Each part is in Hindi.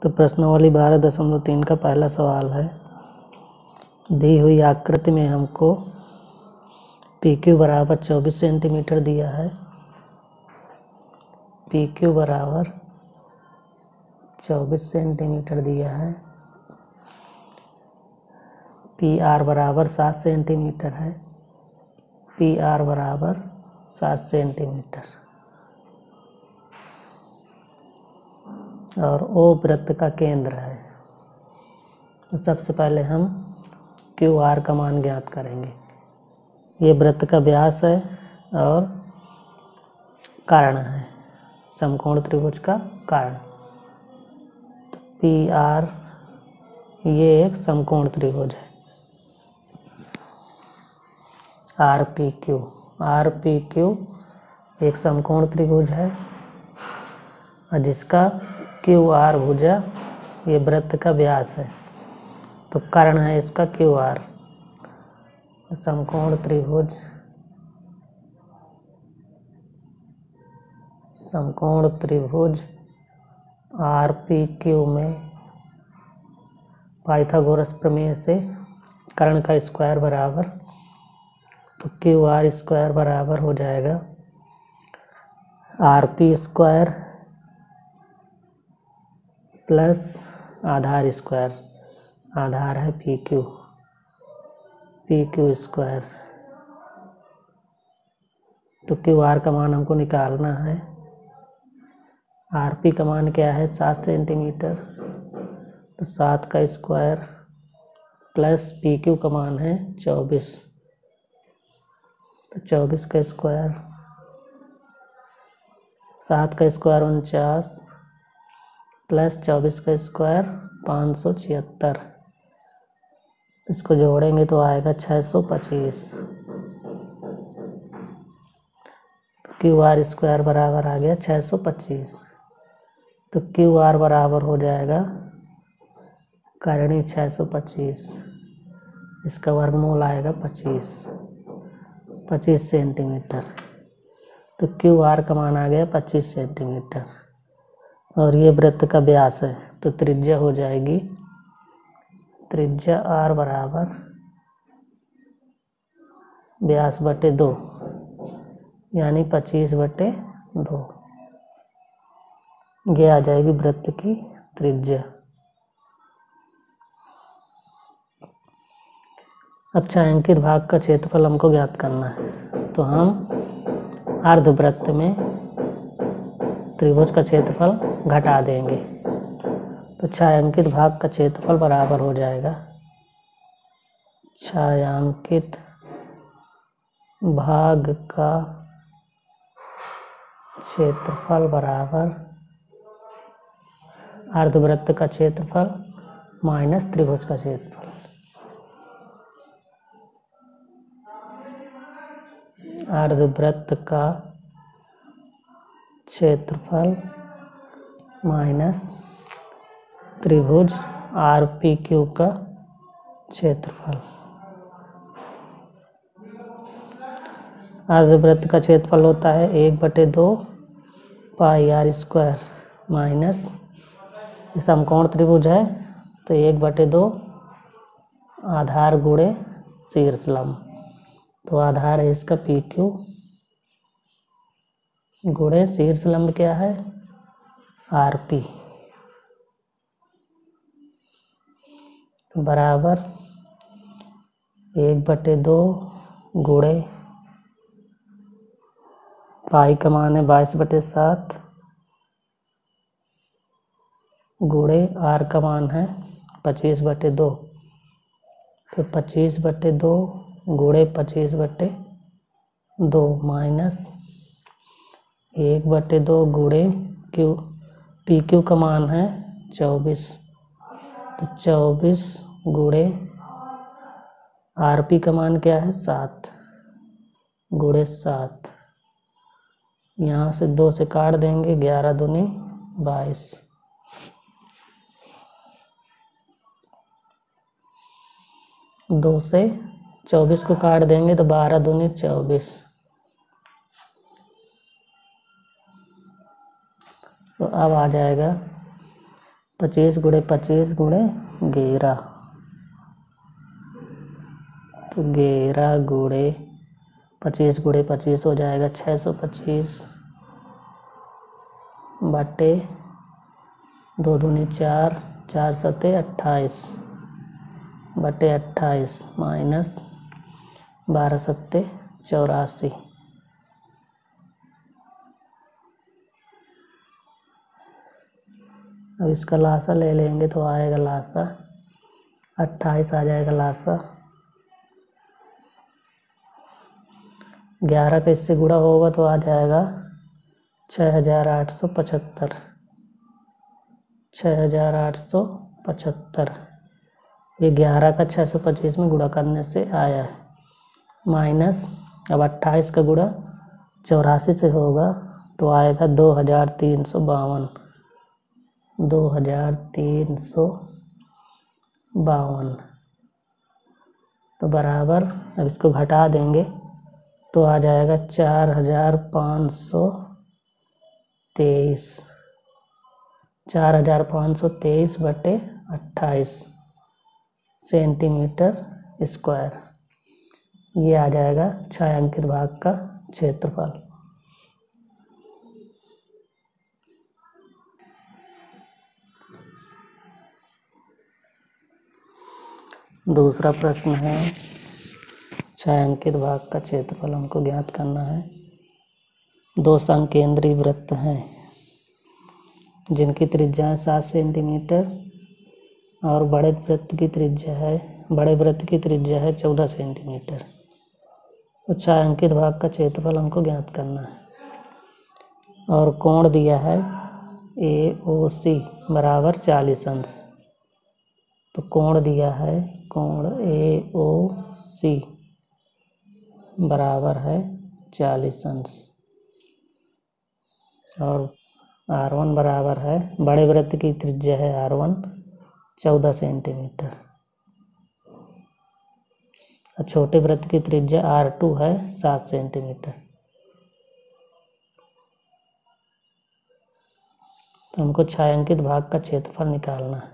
तो प्रश्नावली 12.3 का पहला सवाल है, दी हुई आकृति में हमको PQ बराबर 24 सेंटीमीटर दिया है। PQ बराबर 24 सेंटीमीटर दिया है। PR बराबर 7 सेंटीमीटर है। PR बराबर 7 सेंटीमीटर और O वृत्त का केंद्र है। तो सबसे पहले हम QR का मान ज्ञात करेंगे। ये वृत्त का व्यास है और कर्ण है, समकोण त्रिभुज का कर्ण। तो PR ये एक समकोण त्रिभुज है। RPQ एक समकोण त्रिभुज है और जिसका QR भुजा ये वृत्त का व्यास है। तो कर्ण है इसका QR। समकोण त्रिभुज RPQ में पाइथागोरस प्रमेय से कर्ण का स्क्वायर बराबर, तो QR स्क्वायर बराबर हो जाएगा RP स्क्वायर प्लस आधार स्क्वायर। आधार है PQ स्क्वायर। तो QR का मान हमको निकालना है। RP का मान क्या है 7 सेंटीमीटर, तो 7 का स्क्वायर प्लस PQ का मान है 24, तो 24 का स्क्वायर, 7 का स्क्वायर 49 प्लस 24 का स्क्वायर 576। इसको जोड़ेंगे तो आएगा 625। QR स्क्वायर बराबर आ गया 625। तो QR बराबर हो जाएगा करणी 625, इसका वर्गमूल आएगा 25 सेंटीमीटर। तो QR का मान आ गया 25 सेंटीमीटर और ये वृत्त का व्यास है। तो त्रिज्या हो जाएगी, त्रिज्या R बराबर व्यास बटे 2 यानी 25/2। ये आ जाएगी वृत्त की त्रिज्या। अब छायांकित भाग का क्षेत्रफल हमको ज्ञात करना है। तो हम अर्धवृत्त में त्रिभुज का क्षेत्रफल घटा देंगे। तो छायांकित भाग का क्षेत्रफल बराबर हो जाएगा छायांकित भाग का क्षेत्रफल बराबर अर्धवृत्त का क्षेत्रफल माइनस त्रिभुज का क्षेत्रफल। अर्धवृत्त का क्षेत्रफल माइनस त्रिभुज RPQ का क्षेत्रफल। अर्धवृत्त का क्षेत्रफल होता है 1/2 पाई R स्क्वायर माइनस, समकोण त्रिभुज है तो 1/2 आधार गुणे शीर्ष लंब। तो आधार है इसका PQ गुणे शीर्ष लंब क्या है RP बराबर 1/2 गुणे पाई का मान है 22/7 गुणे R का मान है 25/2। तो 25/2 गुणे 25/2 माइनस 1/2 गुणे PQ का मान है 24, तो 24 गुणे RP का मान क्या है 7 गुणे 7। यहाँ से 2 से काट देंगे, 11 दूनी 22। दो से 24 को काट देंगे तो 12 दूनी 24। तो अब आ जाएगा 25 गुणे 25 गुणे 11, तो 11 गुणे 25 हो जाएगा 625 बटे 2 दूनी 4, 4 सत्ते 28 बटे 28 माइनस 12 सत्ते 84। अब इसका लासा ले लेंगे तो आएगा लासा 28 आ जाएगा लासा। 11 का इससे गुणा होगा तो आ जाएगा 6875, 6875। ये 11 का 625 में गुणा करने से आया है, माइनस अब 28 का गुणा 84 से होगा तो आएगा 2352, 2352। तो बराबर, अब इसको घटा देंगे तो आ जाएगा 4523, 4523 बटे 28 सेंटीमीटर स्क्वायर। ये आ जाएगा छायांकित भाग का क्षेत्रफल। दूसरा प्रश्न है, छायांकित भाग का क्षेत्रफल हमको ज्ञात करना है। 2 संकेंद्रीय वृत्त हैं जिनकी त्रिज्या है 7 सेंटीमीटर और बड़े वृत्त की त्रिज्या है 14 सेंटीमीटर। तो छायांकित भाग का क्षेत्रफल हमको ज्ञात करना है और कोण दिया है AOC बराबर 40 अंश। तो कोण दिया है, कोण AOC बराबर है 40 अंश और R1 बराबर है, बड़े वृत्त की त्रिज्या है R1 14 सेंटीमीटर और छोटे वृत्त की त्रिज्या R2 है 7 सेंटीमीटर। तो हमको छायांकित भाग का क्षेत्रफल निकालना है।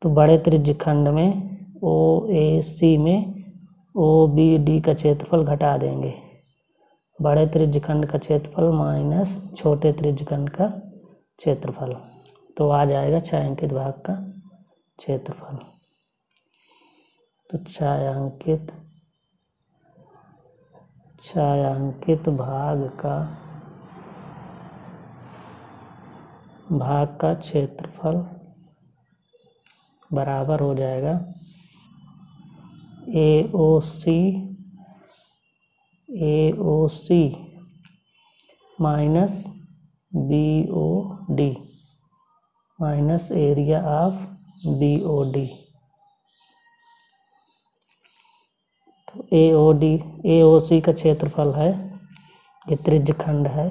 तो बड़े त्रिज्यखंड में OAC में OBD का क्षेत्रफल घटा देंगे, बड़े त्रिज्यखंड का क्षेत्रफल माइनस छोटे त्रिज्यखंड का क्षेत्रफल, तो आ जाएगा छायांकित भाग का क्षेत्रफल। तो छायांकित भाग का क्षेत्रफल बराबर हो जाएगा AOC minus BOD minus area of BOD। तो AOC का क्षेत्रफल है, ये त्रिज्यखंड है,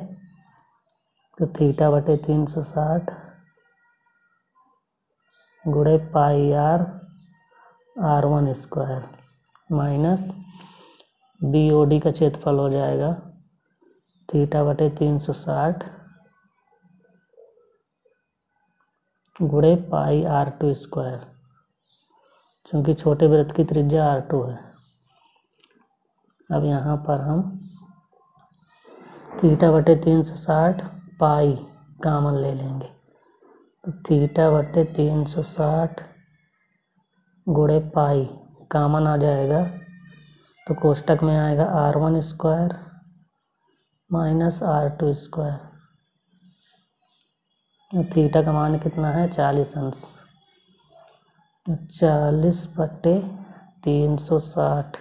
तो थीटा बटे 360 गुणे पाई R1 स्क्वायर माइनस BOD का क्षेत्रफल हो जाएगा थीटा बटे 360 गुणे पाई R2 स्क्वायर, चूँकि छोटे वृत्त की त्रिज्या R2 है। अब यहाँ पर हम थीटा बटे 360 पाई कॉमन ले लेंगे, तो थीटा बटे 360 गुणे पाई कॉमन आ जाएगा तो कोष्टक में आएगा R1 square minus R2 square. Theta का मान कितना है 40 अंश, 40 बटे 360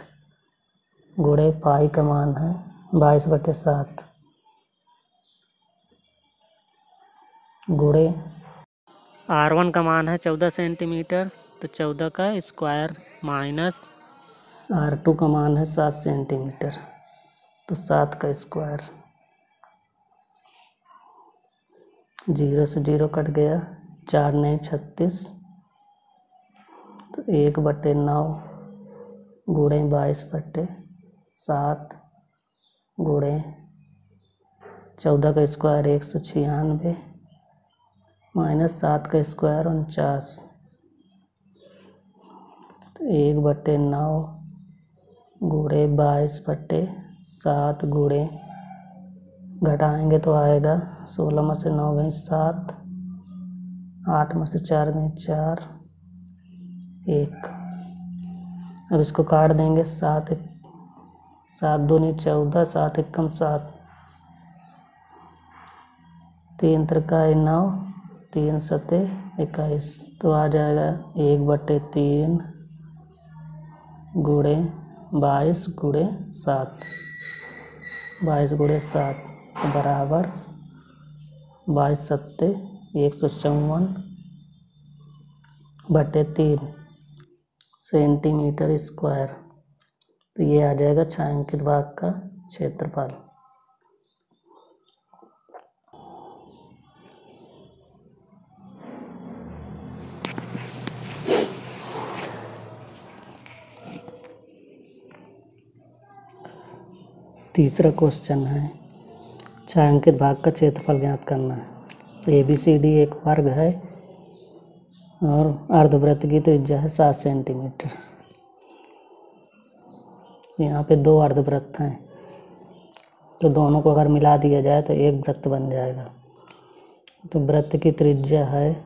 गुणे पाई का मान है 22 बटे 7 गुणे R1 का मान है 14 सेंटीमीटर, तो 14 का स्क्वायर माइनस R2 का मान है 7 सेंटीमीटर, तो 7 का स्क्वायर। 0 से 0 कट गया, 4 9 36, तो 1 बटे 9 गुणे 22 बटे 7 गुणे 14 का स्क्वायर 196 -7 का स्क्वायर 49, तो 1/9 गुणे 22/7 गुणे, घटाएंगे तो आएगा 16 में से 9 गई 7, 8 में से 4 गई 4, 1। अब इसको काट देंगे, 7 दूनी 14, 7 एकम 7, 3 त्रिका 9, 3 सते 21, तो आ जाएगा 1/3 गुणे 22 गुणे 7, 22 गुणे 7 बराबर 22 सत्ते 154/3 सेंटीमीटर स्क्वायर। तो ये आ जाएगा छायांकित भाग का क्षेत्रफल। तीसरा क्वेश्चन है, छायांकित भाग का क्षेत्रफल ज्ञात करना है। ABCD एक वर्ग है और अर्धवृत्त की त्रिज्या है 7 सेंटीमीटर। यहाँ पे 2 अर्धवृत्त हैं, तो दोनों को अगर मिला दिया जाए तो एक वृत्त बन जाएगा। तो वृत्त की त्रिज्या है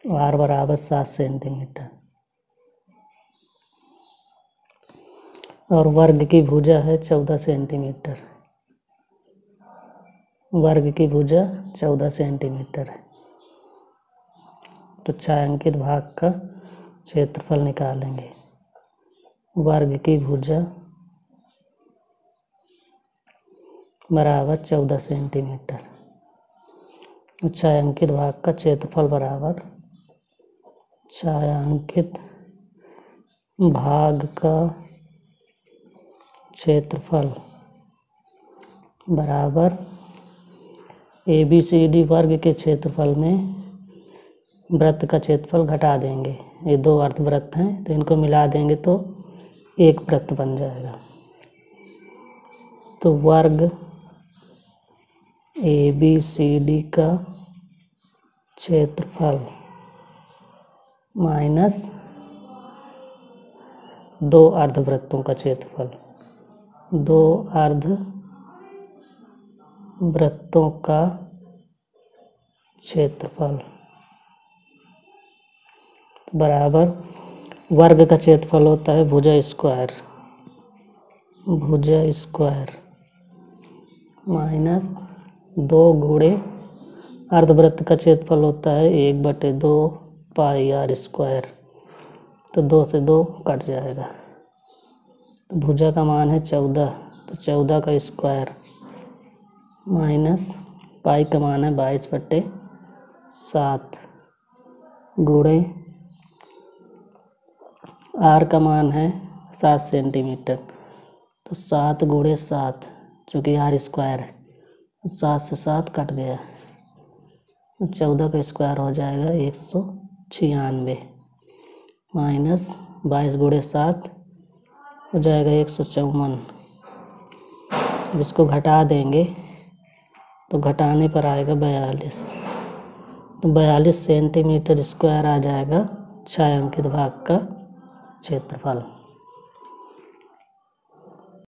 R बराबर 7 सेंटीमीटर और वर्ग की भुजा है 14 सेंटीमीटर। वर्ग की भुजा 14 सेंटीमीटर है। तो छायांकित भाग का क्षेत्रफल निकालेंगे। वर्ग की भुजा बराबर 14 सेंटीमीटर। तो छायांकित भाग का क्षेत्रफल बराबर छायांकित भाग का क्षेत्रफल बराबर ABCD वर्ग के क्षेत्रफल में वृत्त का क्षेत्रफल घटा देंगे। ये 2 अर्धवृत्त हैं, तो इनको मिला देंगे तो एक वृत्त बन जाएगा। तो वर्ग ABCD का क्षेत्रफल माइनस 2 अर्धवृत्तों का क्षेत्रफल, 2 अर्धवृत्तों का क्षेत्रफल बराबर वर्ग का क्षेत्रफल होता है भुजा स्क्वायर माइनस 2 गुणे अर्धवृत्त का क्षेत्रफल होता है 1/2 पाई R स्क्वायर। तो 2 से 2 कट जाएगा। तो भुजा का मान है 14, तो 14 का स्क्वायर माइनस पाई का मान है 22/7 गुणे R का मान है 7 सेंटीमीटर। तो 7 गुणे 7, चूँकि R स्क्वायर है, 7 से 7 कट गया। 14 का स्क्वायर हो जाएगा 196 माइनस 22 गुणे 7 हो जाएगा 154। अब इसको घटा देंगे तो घटाने पर आएगा 42। तो 42 सेंटीमीटर स्क्वायर आ जाएगा छायांकित भाग का क्षेत्रफल।